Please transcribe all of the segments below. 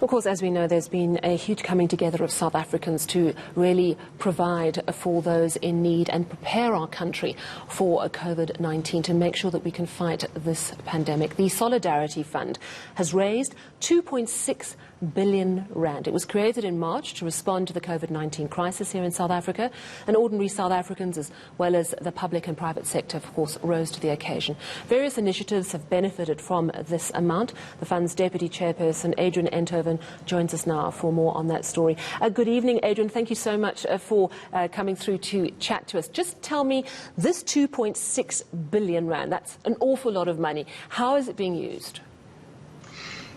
Of course, as we know, there's been a huge coming together of South Africans to really provide for those in need and prepare our country for COVID-19 to make sure that we can fight this pandemic. The Solidarity Fund has raised 2.6 billion rand. It was created in March to respond to the COVID-19 crisis here in South Africa, and ordinary South Africans as well as the public and private sector, of course, rose to the occasion. Various initiatives have benefited from this amount. The fund's deputy chairperson, Adrian Enthoven, joins us now for more on that story. Good evening, Adrian. Thank you so much for coming through to chat to us. Just tell me, this 2.6 billion rand, that's an awful lot of money. How is it being used?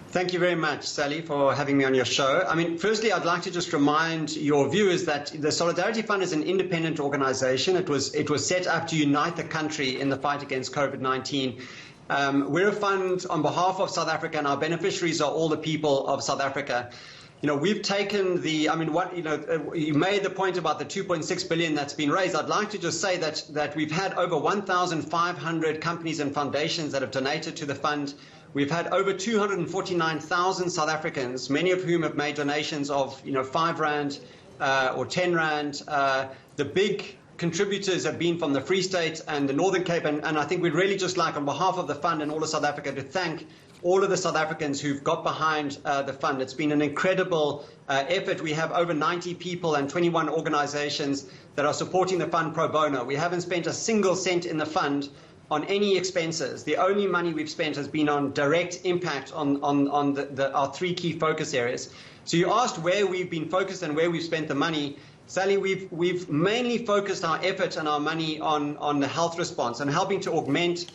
Thank you very much, Sally, for having me on your show. I mean, firstly, I'd like to just remind your viewers that the Solidarity Fund is an independent organization. It was set up to unite the country in the fight against COVID-19. We're a fund on behalf of South Africa, and our beneficiaries are all the people of South Africa. You know, we've taken the, you made the point about the 2.6 billion that's been raised. I'd like to just say that we've had over 1,500 companies and foundations that have donated to the fund. We've had over 249,000 South Africans, many of whom have made donations of, R5 or R10. The big contributors have been from the Free State and the Northern Cape, and I think we'd really just like, on behalf of the fund and all of South Africa, to thank all of the South Africans who've got behind the fund. It's been an incredible effort. We have over 90 people and 21 organizations that are supporting the fund pro bono. We haven't spent a single cent in the fund on any expenses. The only money we've spent has been on direct impact on our three key focus areas. So you asked where we've been focused and where we've spent the money. Sally, we've mainly focused our effort and our money on the health response and helping to augment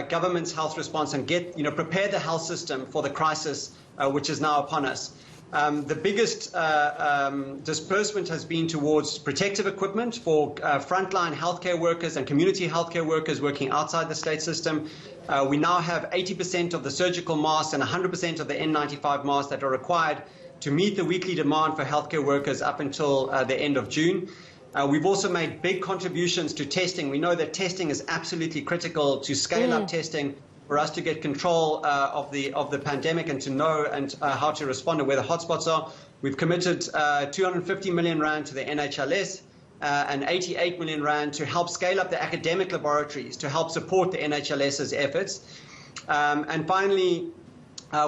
government's health response and prepare the health system for the crisis which is now upon us. The biggest disbursement has been towards protective equipment for frontline healthcare workers and community healthcare workers working outside the state system. We now have 80% of the surgical masks and 100% of the N95 masks that are required to meet the weekly demand for healthcare workers up until the end of June. We've also made big contributions to testing. We know that testing is absolutely critical to scale up testing for us to get control of the pandemic and to know how to respond to where the hotspots are. We've committed 250 million rand to the NHLS and 88 million rand to help scale up the academic laboratories to help support the NHLS's efforts. And finally,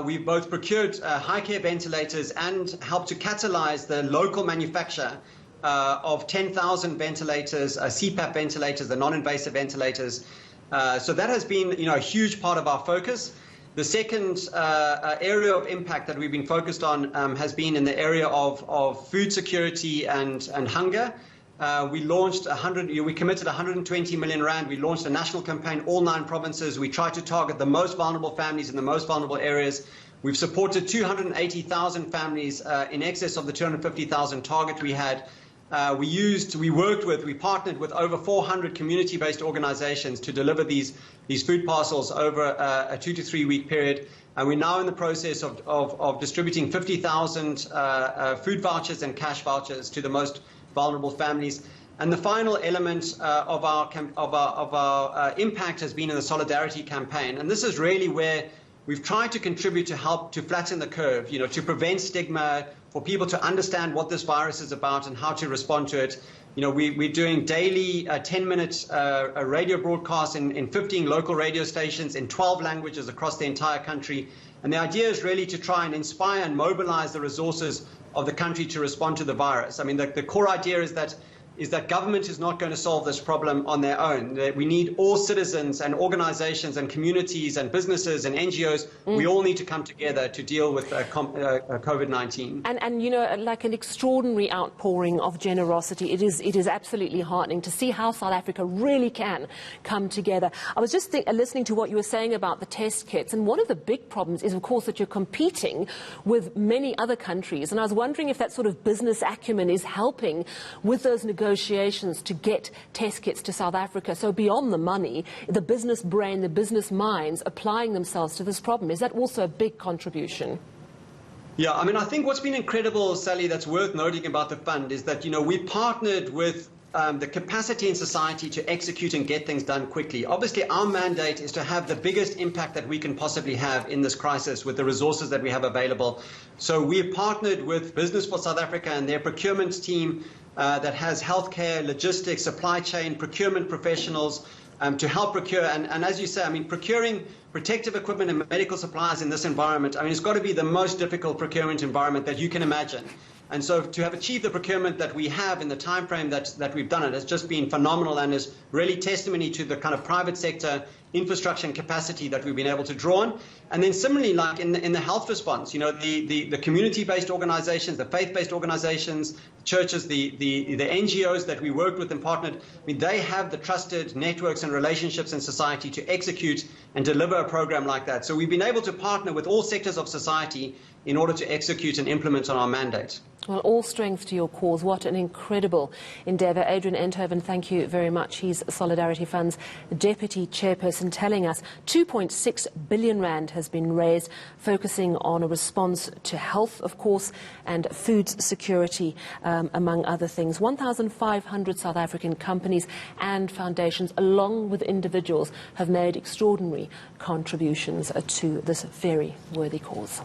we've both procured high care ventilators and helped to catalyze the local manufacture of 10,000 ventilators, CPAP ventilators, the non-invasive ventilators. So that has been, a huge part of our focus. The second area of impact that we've been focused on has been in the area of food security and hunger. We launched we committed 120 million rand. We launched a national campaign, all 9 provinces. We tried to target the most vulnerable families in the most vulnerable areas. We've supported 280,000 families in excess of the 250,000 target we had. We partnered with over 400 community-based organizations to deliver these food parcels over a 2 to 3 week period. And we're now in the process of distributing 50,000 food vouchers and cash vouchers to the most vulnerable families. And the final element of our impact has been in the Solidarity campaign. And this is really where we've tried to contribute to help to flatten the curve, to prevent stigma, for people to understand what this virus is about and how to respond to it. We're doing daily 10-minute radio broadcasts in 15 local radio stations in 12 languages across the entire country. And the idea is really to try and inspire and mobilize the resources of the country to respond to the virus. I mean, the core idea is that government is not going to solve this problem on their own. We need all citizens and organizations and communities and businesses and NGOs. We all need to come together to deal with COVID-19. And like an extraordinary outpouring of generosity. It is absolutely heartening to see how South Africa really can come together. I was just listening to what you were saying about the test kits, and one of the big problems is, of course, that you're competing with many other countries. And I was wondering if that sort of business acumen is helping with those negotiations to get test kits to South Africa. So beyond the money, the business brain, the business minds applying themselves to this problem. Is that also a big contribution? Yeah, I mean, I think what's been incredible, Sally, that's worth noting about the fund is that, we partnered with the capacity in society to execute and get things done quickly. Obviously, our mandate is to have the biggest impact that we can possibly have in this crisis with the resources that we have available. So we've partnered with Business for South Africa and their procurement team that has healthcare, logistics, supply chain, procurement professionals to help procure. And as you say, I mean, procuring protective equipment and medical supplies in this environment, I mean, it's got to be the most difficult procurement environment that you can imagine. And so to have achieved the procurement that we have in the time frame that we've done it has just been phenomenal and is really testimony to the kind of private sector infrastructure and capacity that we've been able to draw on. And then similarly, like in the health response, you know, the community-based organizations, the faith-based organizations, churches, the NGOs that we worked with and partnered, I mean, they have the trusted networks and relationships in society to execute and deliver a program like that. So we've been able to partner with all sectors of society in order to execute and implement on our mandate. Well, all strength to your cause. What an incredible endeavour. Adrian Enthoven, thank you very much. He's Solidarity Fund's Deputy Chairperson, telling us 2.6 billion rand has been raised, focusing on a response to health, of course, and food security, among other things. 1,500 South African companies and foundations, along with individuals, have made extraordinary contributions to this very worthy cause.